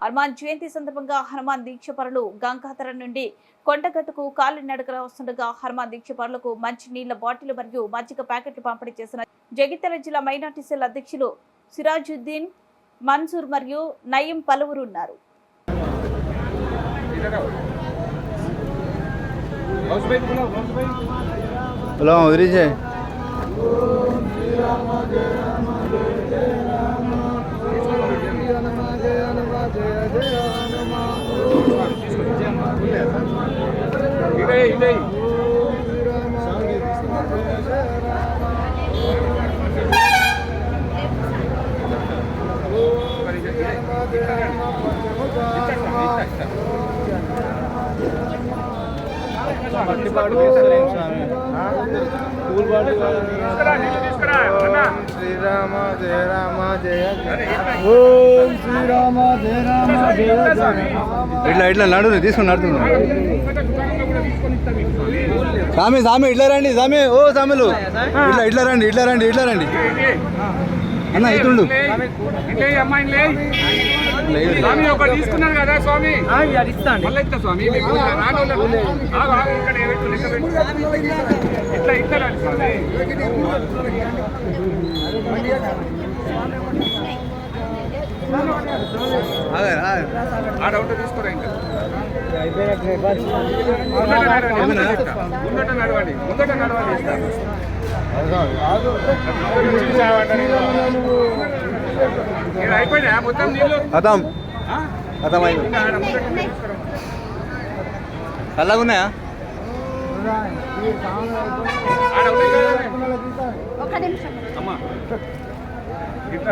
హనుమాన్ జయంతి సందర్భంగా హనుమాన్ దీక్ష పరులు గంగాధర నుండి కొండగట్టుకు కాలినడకన వస్తుండగా హనుమాన్ దీక్ష పరులకు మంచి నీళ్ల బాటిల్ మరియు మజ్జిగ ప్యాకెట్లు పంపిణీ చేసిన జగిత్యాల జిల్లా మైనార్టీ సెల్ అధ్యక్షులు సిరాజుద్దీన్ మన్సూర్ మరియు నయీం పలువురు ఉన్నారు. శ్రీరామ జయ రామ జయ ఓం శ్రీరామ జయ రామ జయ జయ. ఇట్లా నడు తీసుకుని నడుతున్నాం. సామి సామి ఇట్లా రండి సామి. ఓ సామిలు ఇట్లా రండి అన్న ఇటుండు. స్వామి ఒకటి తీసుకున్నారు కదా స్వామి, మళ్ళీ ఇస్తా స్వామి. ఇట్లా ఇస్తారండి స్వామి. ఆడ తీసుకోరా ఇంకా ముందట నడవండి. అయిపోయినా మొత్తం నీళ్ళు చల్లగున్నాయా? అమ్మా ఇట్లా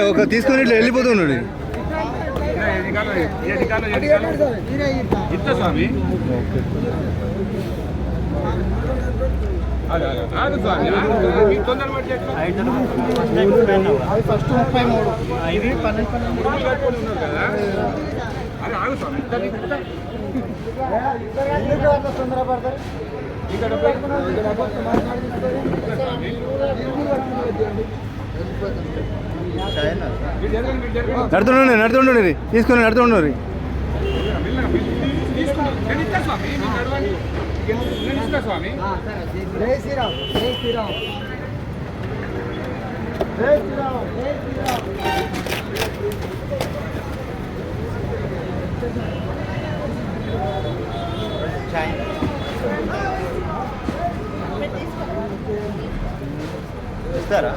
ఒక తీసుకొని ఇట్లా వెళ్ళిపోతున్నాడు. ఇంత స్వామి తొందర ఫస్ట్ 33 ఇది 12 ఉన్నారు కదా. అరే ఆగు స్వామి, తొందరపడతారు. నడుతుండండి తీసుకొని నడుతుండండి. స్వామి జై శ్రీరామ్ జై శ్రీరామ్ జై శ్రీరామ్ జై శ్రీరామ్. ఇస్తారా?